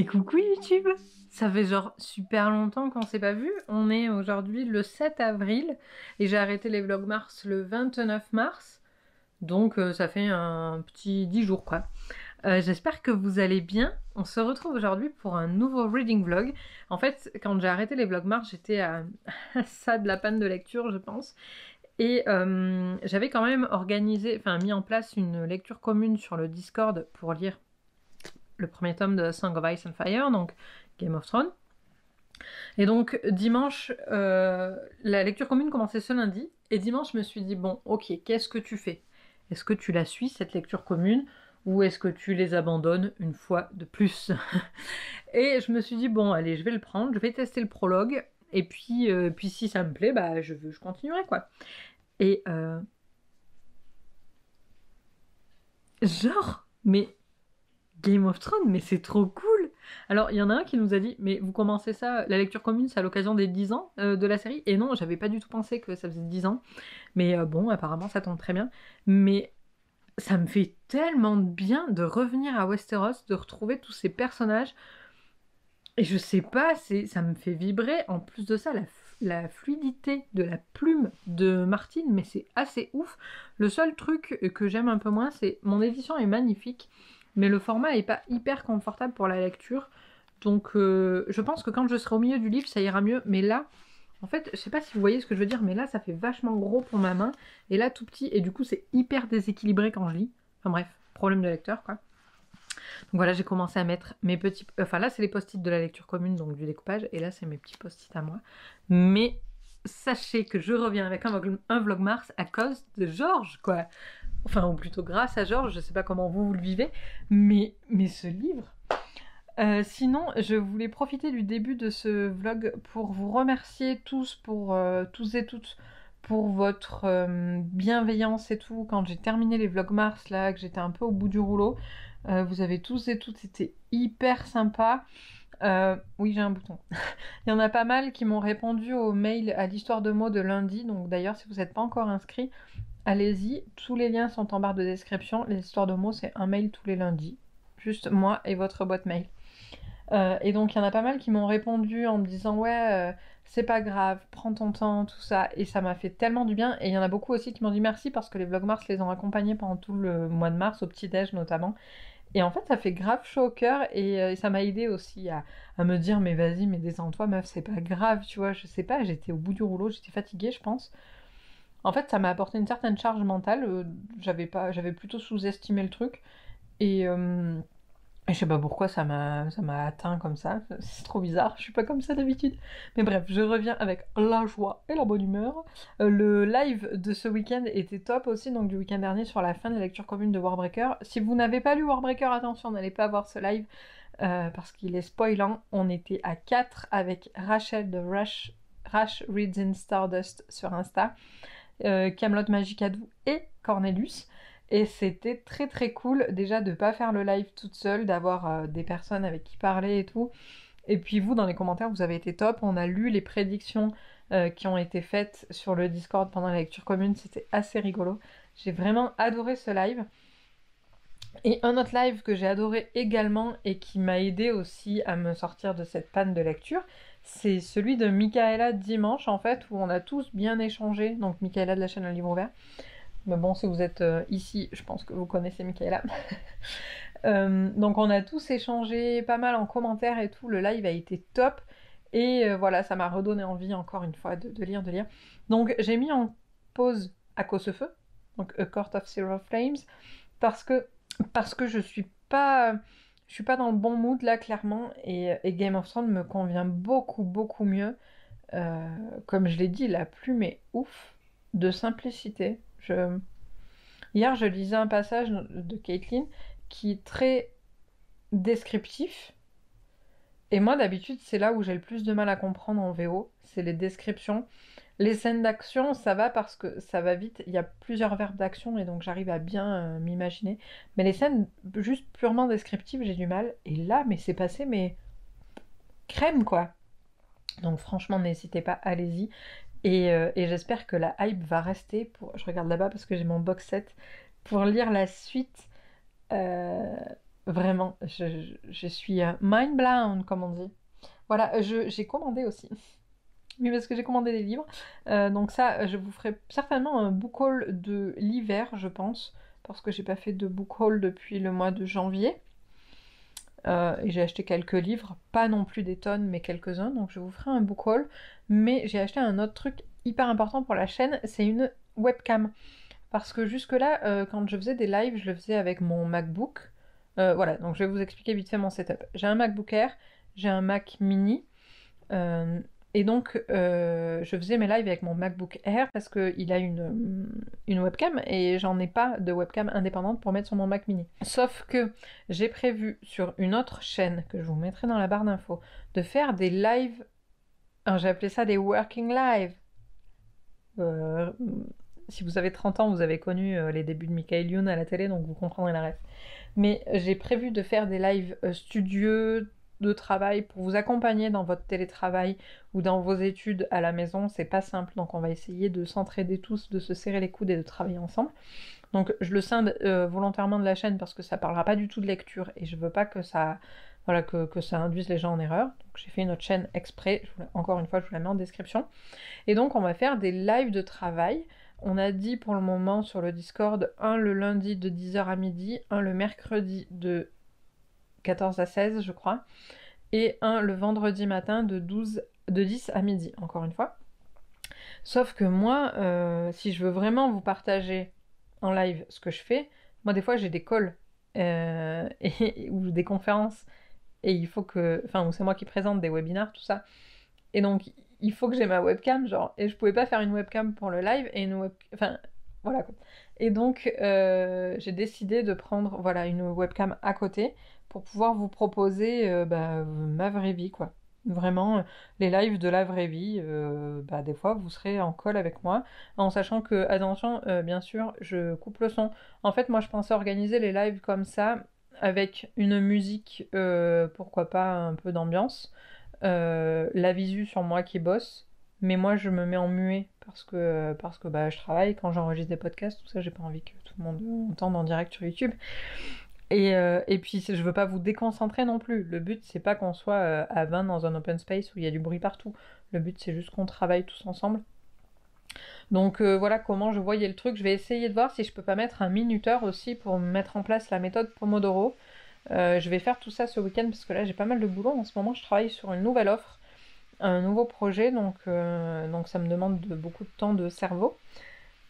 Et coucou YouTube! Ça fait genre super longtemps qu'on s'est pas vu. On est aujourd'hui le 7 avril et j'ai arrêté les Vlogmars le 29 mars. Donc ça fait un petit 10 jours quoi. J'espère que vous allez bien. On se retrouve aujourd'hui pour un nouveau reading vlog. En fait, quand j'ai arrêté les Vlogmars, j'étais à ça de la panne de lecture, je pense. Et j'avais quand même organisé, enfin mis en place une lecture commune sur le Discord pour lire le premier tome de Song of Ice and Fire, donc Game of Thrones. Et donc dimanche, la lecture commune commençait ce lundi, et dimanche je me suis dit, bon ok, qu'est-ce que tu fais? Est-ce que tu la suis cette lecture commune, ou est-ce que tu les abandonnes une fois de plus? Et je me suis dit, bon allez, je vais le prendre, je vais tester le prologue, et puis si ça me plaît, bah je continuerai quoi. Et genre, mais Game of Thrones, mais c'est trop cool! Alors, il y en a un qui nous a dit, mais vous commencez ça, la lecture commune, c'est à l'occasion des 10 ans de la série? Et non, j'avais pas du tout pensé que ça faisait 10 ans. Mais bon, apparemment, ça tombe très bien. Mais ça me fait tellement de bien de revenir à Westeros, de retrouver tous ces personnages. Et je sais pas, ça me fait vibrer. En plus de ça, la fluidité de la plume de Martine, mais c'est assez ouf. Le seul truc que j'aime un peu moins, c'est mon édition est magnifique, mais le format est pas hyper confortable pour la lecture. Donc je pense que quand je serai au milieu du livre, ça ira mieux. Mais là, en fait, je sais pas si vous voyez ce que je veux dire, mais là, ça fait vachement gros pour ma main. Et là, tout petit. Et du coup, c'est hyper déséquilibré quand je lis. Enfin bref, problème de lecteur, quoi. Donc voilà, j'ai commencé à mettre mes petits... Enfin là, c'est les post-it de la lecture commune, donc du découpage. Et là, c'est mes petits post-it à moi. Mais sachez que je reviens avec un Vlogmars à cause de Georges, quoi. Enfin, ou plutôt grâce à Georges, je sais pas comment vous le vivez. Mais ce livre... sinon, je voulais profiter du début de ce vlog pour vous remercier tous et toutes pour votre bienveillance et tout. Quand j'ai terminé les Vlogmars, là, que j'étais un peu au bout du rouleau, vous avez tous et toutes été hyper sympas. Oui, j'ai un bouton. Il y en a pas mal qui m'ont répondu au mail à l'histoire de mots de lundi. Donc d'ailleurs, si vous n'êtes pas encore inscrit, allez-y. Tous les liens sont en barre de description. Les histoires de mots, c'est un mail tous les lundis. Juste moi et votre boîte mail. Et donc il y en a pas mal qui m'ont répondu en me disant ouais c'est pas grave, prends ton temps, tout ça, et ça m'a fait tellement du bien. Et il y en a beaucoup aussi qui m'ont dit merci parce que les Vlogmars les ont accompagnés pendant tout le mois de mars, au petit-déj notamment. Et en fait ça fait grave chaud au cœur, et ça m'a aidé aussi à me dire mais vas-y, mais détends-toi meuf, c'est pas grave, tu vois, je sais pas, j'étais au bout du rouleau, j'étais fatiguée je pense. En fait ça m'a apporté une certaine charge mentale, j'avais plutôt sous-estimé le truc, et je sais pas pourquoi ça m'a atteint comme ça, c'est trop bizarre, je suis pas comme ça d'habitude. Mais bref, je reviens avec la joie et la bonne humeur. Le live de ce week-end était top aussi, donc du week-end dernier, sur la fin de la lecture commune de Warbreaker. Si vous n'avez pas lu Warbreaker, attention, n'allez pas voir ce live, parce qu'il est spoilant. On était à 4 avec Rachel de Rash Reads in Stardust sur Insta, Camelot Magicadou et Cornelius. Et c'était très très cool déjà de pas faire le live toute seule, d'avoir des personnes avec qui parler et tout. Et puis vous, dans les commentaires, vous avez été top. On a lu les prédictions qui ont été faites sur le Discord pendant la lecture commune. C'était assez rigolo. J'ai vraiment adoré ce live. Et un autre live que j'ai adoré également et qui m'a aidé aussi à me sortir de cette panne de lecture, c'est celui de Michaela dimanche en fait, où on a tous bien échangé. Donc Michaela de la chaîne Un Livre Ouvert. Mais bon, si vous êtes ici, je pense que vous connaissez Michaela. Donc on a tous échangé pas mal en commentaire et tout, le live a été top. Et voilà, ça m'a redonné envie encore une fois de lire. Donc j'ai mis en pause À cause ce feu, donc A Court of Zero Flames, parce que je suis pas dans le bon mood là clairement, et Game of Thrones me convient beaucoup mieux. Comme je l'ai dit, la plume est ouf, de simplicité. Hier, je lisais un passage de Caitlin qui est très descriptif. Et moi, d'habitude, c'est là où j'ai le plus de mal à comprendre en VO, c'est les descriptions. Les scènes d'action, ça va parce que ça va vite, il y a plusieurs verbes d'action et donc j'arrive à bien m'imaginer. Mais les scènes juste purement descriptives, j'ai du mal. Et là, mais c'est passé, mais crème quoi. Donc franchement, n'hésitez pas, allez-y. Et j'espère que la hype va rester. Je regarde là-bas parce que j'ai mon box set pour lire la suite. Vraiment, je suis mind blown, comme on dit. Voilà, j'ai commandé aussi. Oui, parce que j'ai commandé des livres. Donc ça, je vous ferai certainement un book haul de l'hiver, je pense, parce que j'ai pas fait de book haul depuis le mois de janvier. Et j'ai acheté quelques livres, pas non plus des tonnes, mais quelques-uns, donc je vous ferai un book haul. Mais j'ai acheté un autre truc hyper important pour la chaîne, c'est une webcam. Parce que jusque-là, quand je faisais des lives, je le faisais avec mon MacBook. Voilà, donc je vais vous expliquer vite fait mon setup. J'ai un MacBook Air, j'ai un Mac mini, et donc je faisais mes lives avec mon MacBook Air parce qu'il a une webcam et j'en ai pas de webcam indépendante pour mettre sur mon Mac mini. Sauf que j'ai prévu sur une autre chaîne, que je vous mettrai dans la barre d'infos, de faire des lives, alors j'ai appelé ça des working live. Si vous avez 30 ans, vous avez connu les débuts de Michael Youn à la télé, donc vous comprendrez la ref. Mais j'ai prévu de faire des lives studieux de travail pour vous accompagner dans votre télétravail ou dans vos études à la maison. C'est pas simple, donc on va essayer de s'entraider tous, de se serrer les coudes et de travailler ensemble. Donc je le scinde volontairement de la chaîne parce que ça parlera pas du tout de lecture et je veux pas que ça, voilà, que ça induise les gens en erreur. Donc j'ai fait une autre chaîne exprès, encore une fois je vous la mets en description. Et donc on va faire des lives de travail. On a dit pour le moment sur le Discord, un le lundi de 10h à midi, un le mercredi de 14 à 16 je crois, et un le vendredi matin de 10 à midi, encore une fois. Sauf que moi, si je veux vraiment vous partager en live ce que je fais, moi des fois j'ai des calls ou des conférences, et il faut que... Enfin, c'est moi qui présente des webinars, tout ça. Et donc, il faut que j'ai ma webcam, genre, et je pouvais pas faire une webcam pour le live et une webcam... Enfin, voilà quoi. Et donc, j'ai décidé de prendre, voilà, une webcam à côté pour pouvoir vous proposer ma vraie vie, quoi. Vraiment, les lives de la vraie vie, des fois, vous serez en call avec moi, en sachant que, attention, bien sûr, je coupe le son. En fait, moi, je pensais organiser les lives comme ça, avec une musique, pourquoi pas un peu d'ambiance, la visu sur moi qui bosse, mais moi je me mets en muet parce que je travaille, quand j'enregistre des podcasts, tout ça, j'ai pas envie que tout le monde entende en direct sur YouTube. Et puis je veux pas vous déconcentrer non plus. Le but c'est pas qu'on soit à 20 dans un open space où il y a du bruit partout. Le but c'est juste qu'on travaille tous ensemble. Donc voilà comment je voyais le truc. Je vais essayer de voir si je peux pas mettre un minuteur aussi pour mettre en place la méthode Pomodoro. Je vais faire tout ça ce week-end parce que là j'ai pas mal de boulot. En ce moment je travaille sur une nouvelle offre, un nouveau projet, donc ça me demande beaucoup de temps de cerveau.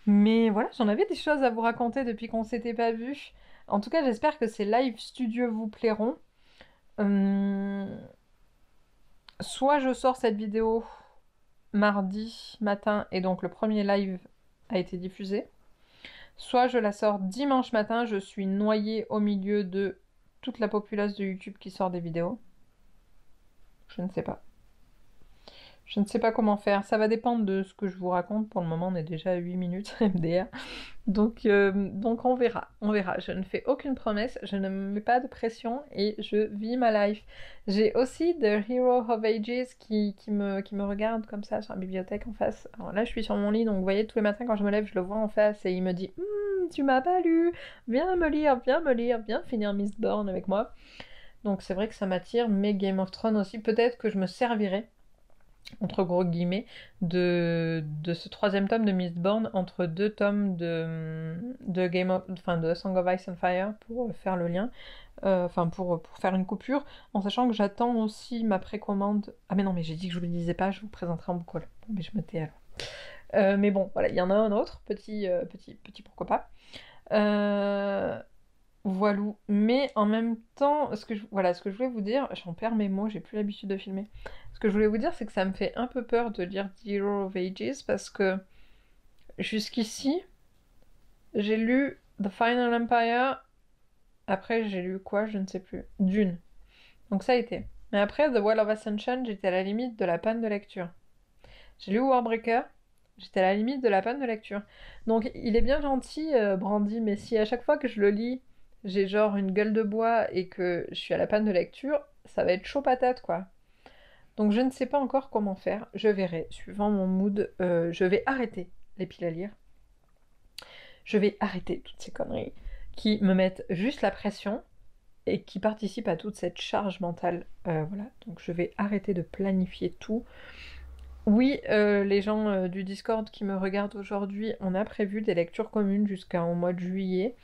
Mais voilà, j'en avais des choses à vous raconter depuis qu'on s'était pas vu. En tout cas, j'espère que ces live studios vous plairont. Soit je sors cette vidéo mardi matin et donc le premier live a été diffusé. Soit je la sors dimanche matin, je suis noyée au milieu de toute la populace de YouTube qui sort des vidéos. Je ne sais pas. Je ne sais pas comment faire. Ça va dépendre de ce que je vous raconte. Pour le moment, on est déjà à 8 minutes MDR. Donc on verra. On verra. Je ne fais aucune promesse. Je ne me mets pas de pression et je vis ma life. J'ai aussi The Hero of Ages qui me regarde comme ça sur la bibliothèque en face. Alors là, je suis sur mon lit. Donc vous voyez, tous les matins quand je me lève, je le vois en face et il me dit tu m'as pas lu. Viens me lire. Viens finir Mistborn avec moi. Donc c'est vrai que ça m'attire. Mais Game of Thrones aussi. Peut-être que je me servirai, entre gros guillemets, de ce troisième tome de Mistborn entre deux tomes de Song of Ice and Fire pour faire le lien, pour faire une coupure, en sachant que j'attends aussi ma précommande. Ah mais non, mais j'ai dit que je vous le disais pas, je vous présenterai en book haul. Bon, mais je me tais alors. Mais bon, voilà, il y en a un autre, petit pourquoi pas. Voilou. Mais en même temps, ce que je voulais vous dire, j'en perds mes mots, j'ai plus l'habitude de filmer. Ce que je voulais vous dire, c'est que ça me fait un peu peur de lire The Hero of Ages parce que jusqu'ici, j'ai lu The Final Empire, après j'ai lu quoi, je ne sais plus, Dune. Donc ça a été. Mais après, The Wall of Ascension, j'étais à la limite de la panne de lecture. J'ai lu Warbreaker, j'étais à la limite de la panne de lecture. Donc il est bien gentil, Brandy, mais si à chaque fois que je le lis, j'ai genre une gueule de bois et que je suis à la panne de lecture, ça va être chaud patate, quoi. Donc je ne sais pas encore comment faire, je verrai, suivant mon mood, je vais arrêter les piles à lire. Je vais arrêter toutes ces conneries qui me mettent juste la pression. et qui participe à toute cette charge mentale. Voilà, donc je vais arrêter de planifier tout. Oui, les gens du Discord qui me regardent aujourd'hui, on a prévu des lectures communes jusqu'au mois de juillet.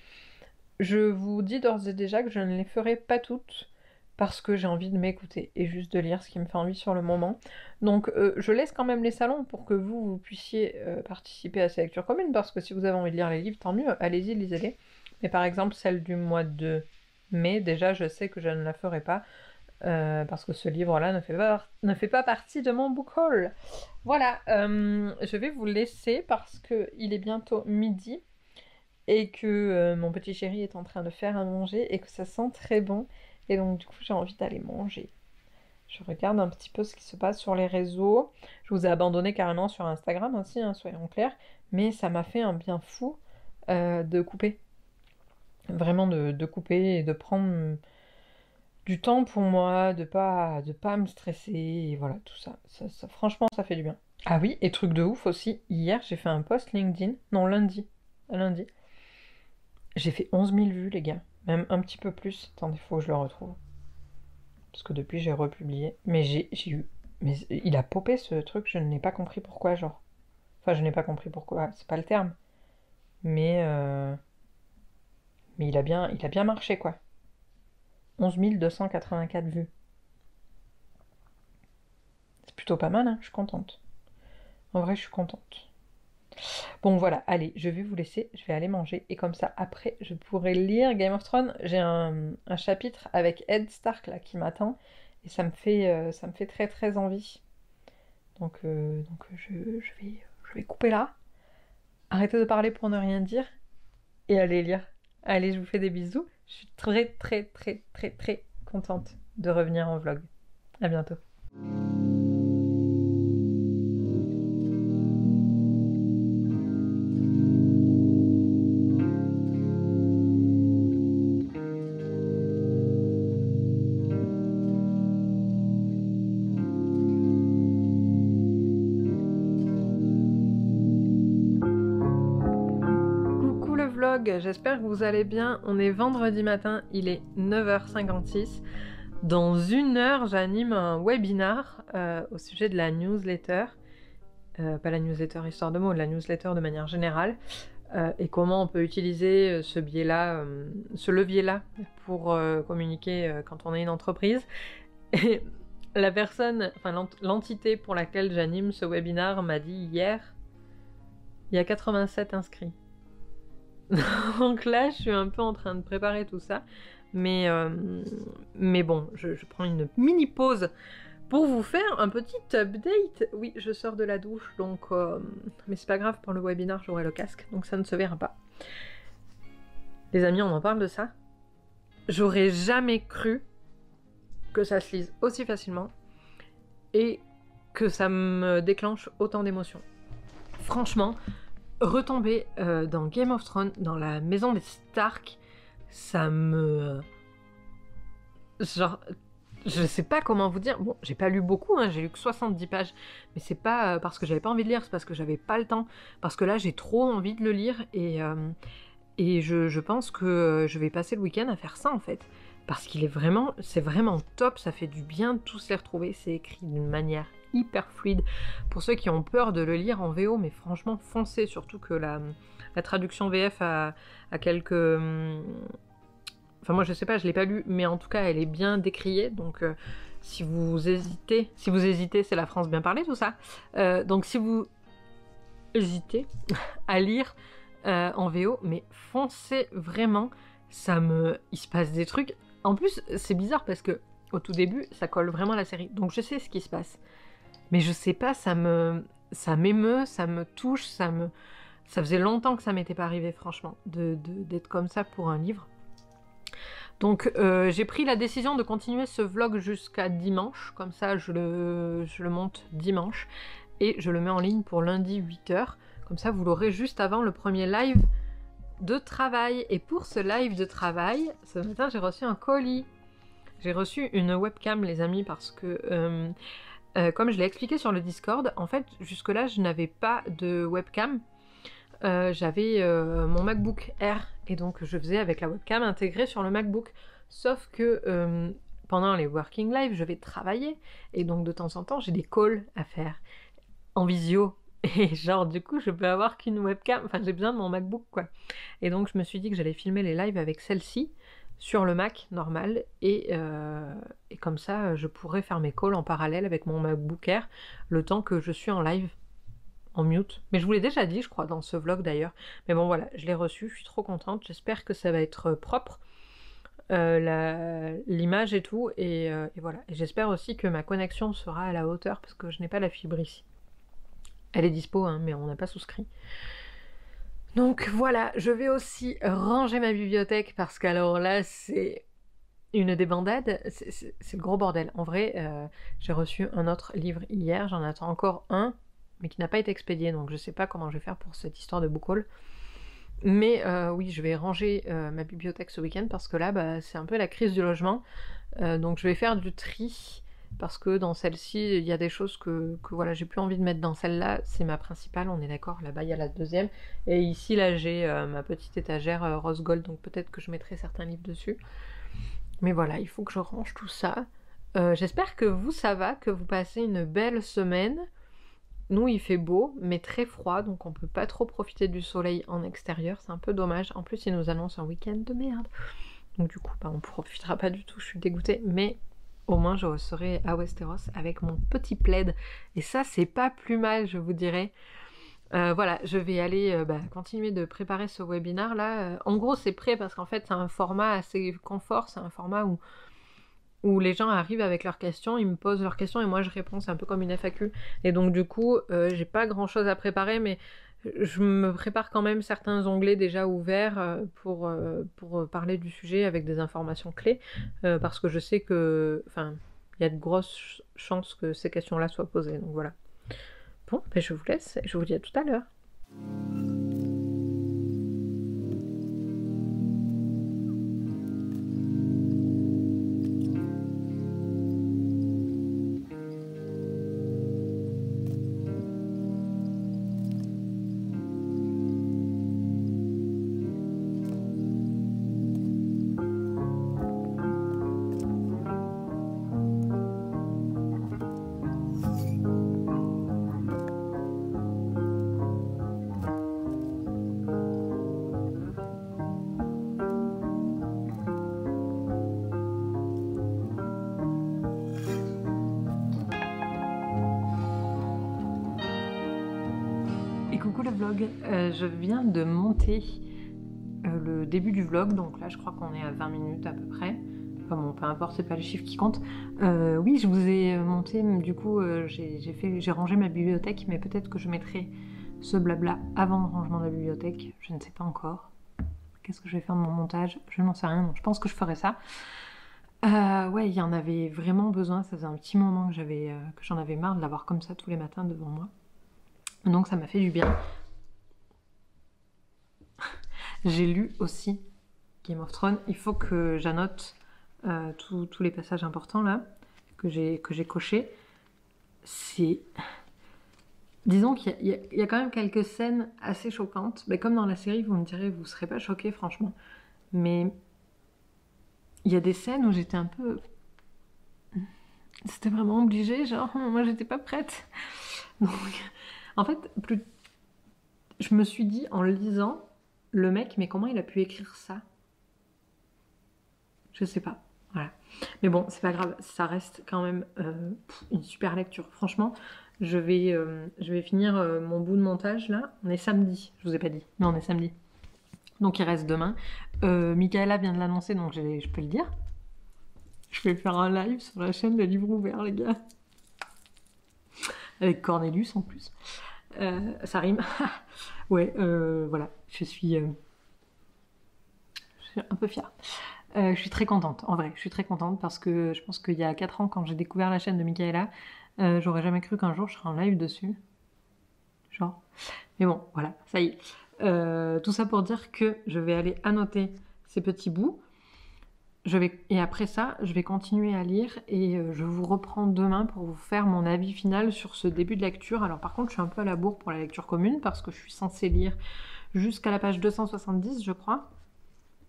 Je vous dis d'ores et déjà que je ne les ferai pas toutes parce que j'ai envie de m'écouter et juste de lire ce qui me fait envie sur le moment. Donc je laisse quand même les salons pour que vous puissiez participer à ces lectures communes, parce que si vous avez envie de lire les livres, tant mieux, allez-y, lisez-les. Mais par exemple, celle du mois de mai, déjà je sais que je ne la ferai pas, parce que ce livre-là ne fait pas partie de mon book haul. Voilà, je vais vous laisser parce qu'il est bientôt midi et que mon petit chéri est en train de faire à manger et que ça sent très bon. Et donc du coup j'ai envie d'aller manger. Je regarde un petit peu ce qui se passe sur les réseaux. Je vous ai abandonné carrément sur Instagram aussi, hein, soyons clairs. Mais ça m'a fait un bien fou de couper. Vraiment de couper et de prendre du temps pour moi, de pas me stresser, et voilà, tout ça. Franchement, ça fait du bien. Ah oui, et truc de ouf aussi, hier j'ai fait un post LinkedIn, non lundi, j'ai fait 11 000 vues les gars, même un petit peu plus. Attendez, faut que je le retrouve. Parce que depuis j'ai republié, mais j'ai eu... Mais il a popé ce truc, je n'ai pas compris pourquoi, genre. Enfin, je n'ai pas compris pourquoi, c'est pas le terme. Mais il a bien marché quoi. 11 284 vues. C'est plutôt pas mal, hein, je suis contente. En vrai, je suis contente. Bon, voilà, allez, je vais vous laisser, je vais aller manger. Et comme ça, après, je pourrai lire Game of Thrones. J'ai un chapitre avec Ed Stark, là, qui m'attend. Et ça me fait très, très envie. Donc je vais couper là. Arrêter de parler pour ne rien dire. Et aller lire. Allez, je vous fais des bisous. Je suis très, très, très, très, très contente de revenir en vlog. À bientôt. Coucou le vlog, j'espère que vous allez bien. On est vendredi matin, il est 9h56. Dans 1 heure, j'anime un webinar au sujet de la newsletter. Pas la newsletter histoire de mots, la newsletter de manière générale. Et comment on peut utiliser ce biais-là, ce levier-là pour communiquer quand on est une entreprise. Et la personne, enfin l'entité pour laquelle j'anime ce webinar m'a dit hier, il y a 87 inscrits. Donc là, je suis un peu en train de préparer tout ça. Mais bon, je prends une mini pause pour vous faire un petit update. Oui, je sors de la douche, donc... mais c'est pas grave, pour le webinar, j'aurai le casque, donc ça ne se verra pas. Les amis, on en parle de ça. J'aurais jamais cru que ça se lise aussi facilement et que ça me déclenche autant d'émotions. Franchement, retomber dans Game of Thrones, dans la maison des Stark, ça me... Genre... Je sais pas comment vous dire. Bon, j'ai pas lu beaucoup, hein, j'ai lu que 70 pages. Mais c'est pas parce que j'avais pas envie de lire, c'est parce que j'avais pas le temps. Parce que là, j'ai trop envie de le lire et je pense que je vais passer le week-end à faire ça en fait. Parce qu'il est vraiment, c'est vraiment top, ça fait du bien de tous les retrouver. C'est écrit d'une manière hyper fluide. Pour ceux qui ont peur de le lire en VO, mais franchement, foncez. Surtout que la traduction VF a quelques... Enfin moi je sais pas, je l'ai pas lu, mais en tout cas elle est bien décriée, donc si vous hésitez, c'est la France bien parlée tout ça, donc si vous hésitez à lire en VO, mais foncez vraiment, il se passe des trucs, en plus c'est bizarre parce que au tout début ça colle vraiment à la série, donc je sais ce qui se passe, mais je sais pas, ça m'émeut, ça me touche, ça faisait longtemps que ça m'était pas arrivé franchement, d'être comme ça pour un livre. Donc j'ai pris la décision de continuer ce vlog jusqu'à dimanche, comme ça je le monte dimanche, et je le mets en ligne pour lundi 8h, comme ça vous l'aurez juste avant le premier live de travail. Et pour ce live de travail, ce matin j'ai reçu un colis. J'ai reçu une webcam les amis, parce que comme je l'ai expliqué sur le Discord, en fait jusque là je n'avais pas de webcam. J'avais mon MacBook Air et donc je faisais avec la webcam intégrée sur le MacBook, Sauf que pendant les working live, je vais travailler, et donc de temps en temps, j'ai des calls à faire en visio. Et genre, du coup, je peux avoir qu'une webcam, enfin, j'ai besoin de mon MacBook, quoi. Et donc, je me suis dit que j'allais filmer les lives avec celle-ci sur le Mac normal, et comme ça, je pourrais faire mes calls en parallèle avec mon MacBook Air, le temps que je suis en live, en mute. Mais je vous l'ai déjà dit, je crois, dans ce vlog d'ailleurs. Mais bon, voilà, je l'ai reçu, je suis trop contente, j'espère que ça va être propre. L'image et tout, et voilà. Et j'espère aussi que ma connexion sera à la hauteur, parce que je n'ai pas la fibre ici. Elle est dispo, hein, mais on n'a pas souscrit. Donc voilà, je vais aussi ranger ma bibliothèque, parce qu'alors là, c'est une débandade, c'est le gros bordel. En vrai, j'ai reçu un autre livre hier, j'en attends encore un, mais qui n'a pas été expédié, donc je sais pas comment je vais faire pour cette histoire de book haul. Mais oui, je vais ranger ma bibliothèque ce week-end, parce que là, bah, c'est un peu la crise du logement. Donc je vais faire du tri, parce que dans celle-ci, il y a des choses que voilà, j'ai plus envie de mettre dans celle-là. C'est ma principale, on est d'accord. Là-bas, il y a la deuxième. Et ici, là, j'ai ma petite étagère rose gold, donc peut-être que je mettrai certains livres dessus. Mais voilà, il faut que je range tout ça. J'espère que vous, ça va, que vous passez une belle semaine. Nous, il fait beau, mais très froid, donc on peut pas trop profiter du soleil en extérieur, c'est un peu dommage. En plus, ils nous annoncent un week-end de merde. Donc du coup, bah, on profitera pas du tout, je suis dégoûtée, mais au moins je serai à Westeros avec mon petit plaid. Et ça, c'est pas plus mal, je vous dirais. Voilà, je vais aller continuer de préparer ce webinaire là. En gros, c'est prêt parce qu'en fait, c'est un format assez confort, c'est un format où les gens arrivent avec leurs questions, ils me posent leurs questions et moi je réponds, c'est un peu comme une FAQ. Et donc du coup, j'ai pas grand chose à préparer, mais je me prépare quand même certains onglets déjà ouverts pour parler du sujet avec des informations clés, parce que je sais que, enfin, il y a de grosses chances que ces questions-là soient posées, donc voilà. Bon, ben je vous laisse et je vous dis à tout à l'heure. Et coucou le vlog, je viens de monter le début du vlog, donc là je crois qu'on est à 20 minutes à peu près. Enfin bon, peu importe, c'est pas les chiffres qui comptent. Oui, je vous ai monté, du coup j'ai rangé ma bibliothèque, mais peut-être que je mettrai ce blabla avant le rangement de la bibliothèque, je ne sais pas encore. Qu'est-ce que je vais faire de mon montage? Je n'en sais rien, donc je pense que je ferai ça. Ouais, il y en avait vraiment besoin, ça faisait un petit moment que j'en avais marre de l'avoir comme ça tous les matins devant moi. Donc ça m'a fait du bien. J'ai lu aussi Game of Thrones. Il faut que j'annote tous les passages importants là, que j'ai cochés. Disons qu'il y a quand même quelques scènes assez choquantes. Mais comme dans la série, vous me direz, vous serez pas choqués franchement. Mais il y a des scènes où j'étais un peu... C'était vraiment obligé, genre, moi j'étais pas prête. Donc, en fait, je me suis dit en lisant, le mec, mais comment il a pu écrire ça? Je sais pas, voilà. Mais bon, c'est pas grave, ça reste quand même une super lecture. Franchement, je vais finir mon bout de montage là. On est samedi, je vous ai pas dit, mais on est samedi. Donc il reste demain. Michaela vient de l'annoncer, donc je peux le dire. Je vais faire un live sur la chaîne de Livre Ouvert, les gars. Avec Cornelius en plus. Ça rime. Ouais, voilà, je suis un peu fière. Je suis très contente, en vrai, je suis très contente parce que je pense qu'il y a 4 ans, quand j'ai découvert la chaîne de Michaela, j'aurais jamais cru qu'un jour je serais en live dessus. Genre. Mais bon, voilà, ça y est. Tout ça pour dire que je vais aller annoter ces petits bouts. Et après ça, je vais continuer à lire et je vous reprends demain pour vous faire mon avis final sur ce début de lecture. Alors par contre, je suis un peu à la bourre pour la lecture commune parce que je suis censée lire jusqu'à la page 270, je crois.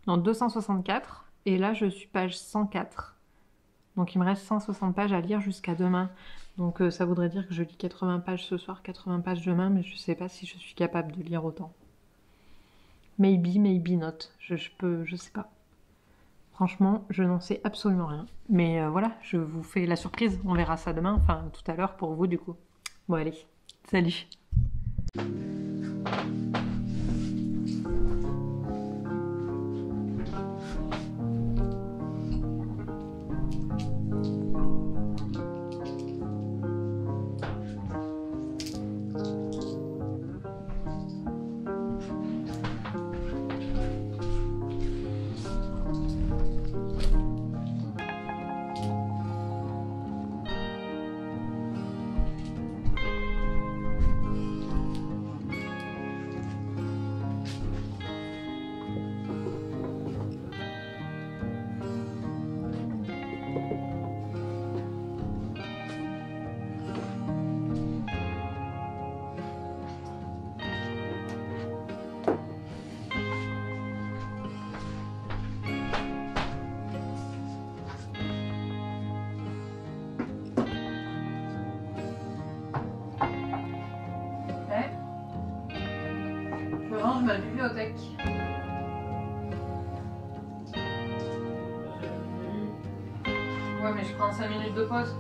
Non, 264. et là je suis page 104. Donc il me reste 160 pages à lire jusqu'à demain. Donc ça voudrait dire que je lis 80 pages ce soir, 80 pages demain, mais je sais pas si je suis capable de lire autant. Maybe, maybe not. Je sais pas. Franchement, je n'en sais absolument rien. Mais voilà, je vous fais la surprise. On verra ça demain, enfin tout à l'heure pour vous du coup. Bon allez, salut. Je range ma bibliothèque. Ouais, mais je prends 5 minutes de pause.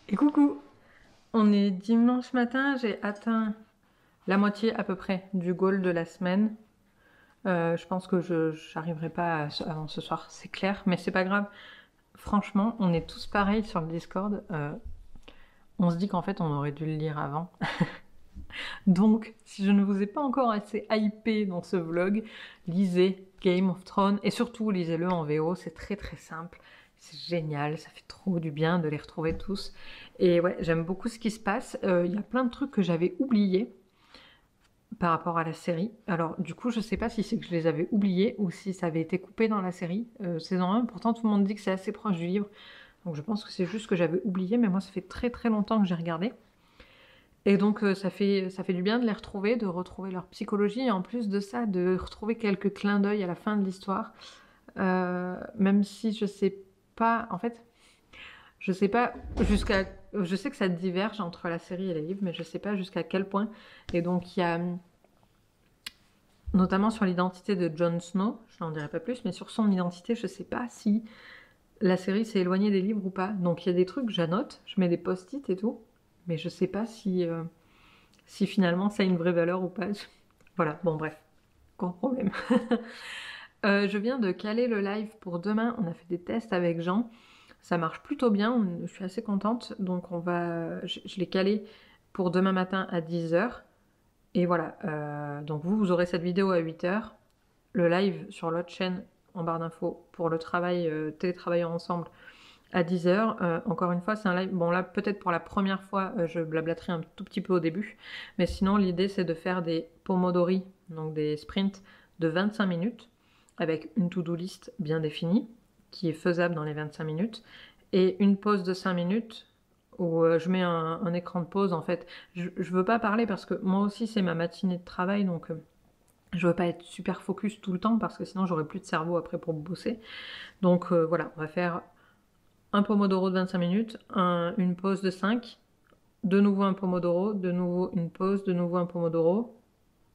Et coucou, on est dimanche matin, j'ai atteint la moitié à peu près du goal de la semaine. Je pense que je n'arriverai pas avant ce soir, c'est clair, mais c'est pas grave. Franchement, on est tous pareils sur le Discord. On se dit qu'en fait, on aurait dû le lire avant. Donc, si je ne vous ai pas encore assez hypé dans ce vlog, lisez Game of Thrones et surtout lisez-le en VO, c'est très très simple. C'est génial, ça fait trop du bien de les retrouver tous. Et ouais, j'aime beaucoup ce qui se passe. Il y a plein de trucs que j'avais oubliés par rapport à la série. Alors du coup, je sais pas si c'est que je les avais oubliés ou si ça avait été coupé dans la série. Saison 1, pourtant tout le monde dit que c'est assez proche du livre. Donc je pense que c'est juste que j'avais oublié, mais moi ça fait très très longtemps que j'ai regardé. Et donc ça fait du bien de les retrouver, de retrouver leur psychologie, et en plus de ça, de retrouver quelques clins d'œil à la fin de l'histoire. Même si je sais pas, en fait, je sais pas jusqu'à... Je sais que ça diverge entre la série et les livres, mais je sais pas jusqu'à quel point. Et donc il y a... Notamment sur l'identité de Jon Snow, je n'en dirai pas plus, mais sur son identité, je sais pas si la série s'est éloignée des livres ou pas. Donc il y a des trucs, j'annote, je mets des post-it et tout, mais je sais pas si finalement ça a une vraie valeur ou pas. Voilà, bon bref, grand problème. Je viens de caler le live pour demain, on a fait des tests avec Jean, ça marche plutôt bien, je suis assez contente, donc je l'ai calé pour demain matin à 10 h. Et voilà, donc vous aurez cette vidéo à 8 h, le live sur l'autre chaîne en barre d'infos pour le travail, télétravaillant ensemble à 10 h. Encore une fois, c'est un live, bon là peut-être pour la première fois je blablaterai un tout petit peu au début, mais sinon l'idée c'est de faire des pomodori, donc des sprints de 25 minutes avec une to-do list bien définie qui est faisable dans les 25 minutes et une pause de 5 minutes où je mets un écran de pause en fait. Je veux pas parler parce que moi aussi c'est ma matinée de travail donc je veux pas être super focus tout le temps parce que sinon j'aurai plus de cerveau après pour bosser. Donc voilà, on va faire un pomodoro de 25 minutes, une pause de 5, de nouveau un pomodoro, de nouveau une pause, de nouveau un pomodoro.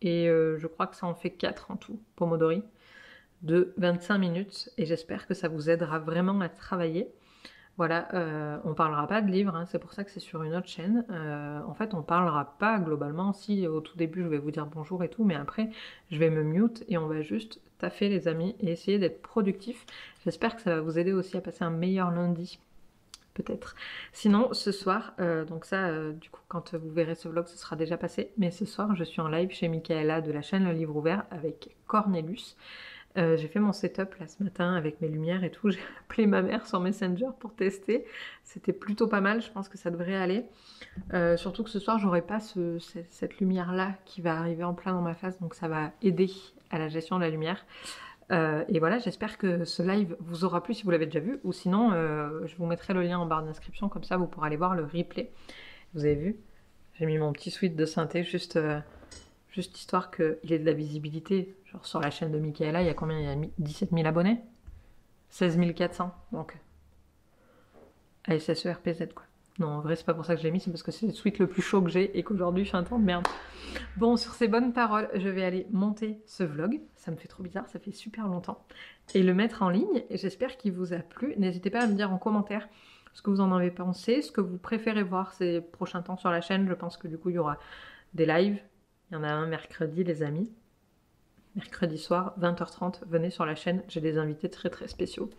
Et je crois que ça en fait 4 en tout, pomodori, de 25 minutes. Et j'espère que ça vous aidera vraiment à travailler. Voilà, on parlera pas de livres, hein, c'est pour ça que c'est sur une autre chaîne. En fait, on parlera pas globalement. Si au tout début, je vais vous dire bonjour et tout, mais après, je vais me mute et on va juste taffer, les amis, et essayer d'être productif. J'espère que ça va vous aider aussi à passer un meilleur lundi, peut-être. Sinon, ce soir, donc ça, du coup, quand vous verrez ce vlog, ce sera déjà passé, mais ce soir, je suis en live chez Michaela de la chaîne Le Livre Ouvert avec Cornelius. J'ai fait mon setup là ce matin avec mes lumières et tout. J'ai appelé ma mère sur Messenger pour tester. C'était plutôt pas mal, je pense que ça devrait aller. Surtout que ce soir, j'aurai pas cette lumière là qui va arriver en plein dans ma face, donc ça va aider à la gestion de la lumière. Et voilà, j'espère que ce live vous aura plu si vous l'avez déjà vu, ou sinon je vous mettrai le lien en barre d'inscription, comme ça vous pourrez aller voir le replay. Vous avez vu, j'ai mis mon petit suite de synthé juste histoire qu'il ait de la visibilité. Genre sur la chaîne de Michaela, il y a combien? Il y a 17 000 abonnés, 16 400, donc ASSERPZ quoi. Non, en vrai, c'est pas pour ça que je l'ai mis, c'est parce que c'est le suite le plus chaud que j'ai et qu'aujourd'hui je suis un temps de merde. Bon, sur ces bonnes paroles, je vais aller monter ce vlog. Ça me fait trop bizarre, ça fait super longtemps. Et le mettre en ligne. Et j'espère qu'il vous a plu. N'hésitez pas à me dire en commentaire ce que vous en avez pensé, ce que vous préférez voir ces prochains temps sur la chaîne. Je pense que du coup, il y aura des lives. Il y en a un mercredi, les amis. Mercredi soir, 20h30, venez sur la chaîne. J'ai des invités très très spéciaux.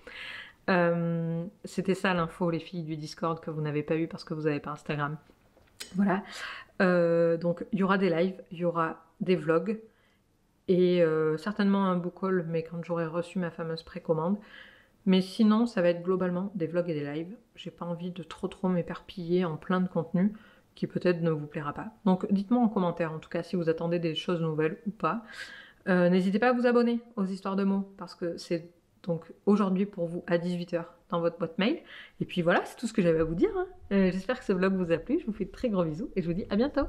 C'était ça l'info, les filles du Discord, que vous n'avez pas eu parce que vous n'avez pas Instagram. Voilà. Donc il y aura des lives, il y aura des vlogs et certainement un book haul, mais quand j'aurai reçu ma fameuse précommande. Mais sinon, ça va être globalement des vlogs et des lives. J'ai pas envie de trop m'éparpiller en plein de contenu qui peut-être ne vous plaira pas. Donc dites-moi en commentaire en tout cas si vous attendez des choses nouvelles ou pas. N'hésitez pas à vous abonner aux histoires de mots parce que c'est donc aujourd'hui pour vous à 18h dans votre boîte mail. Et puis voilà, c'est tout ce que j'avais à vous dire, hein. J'espère que ce vlog vous a plu. Je vous fais de très gros bisous et je vous dis à bientôt.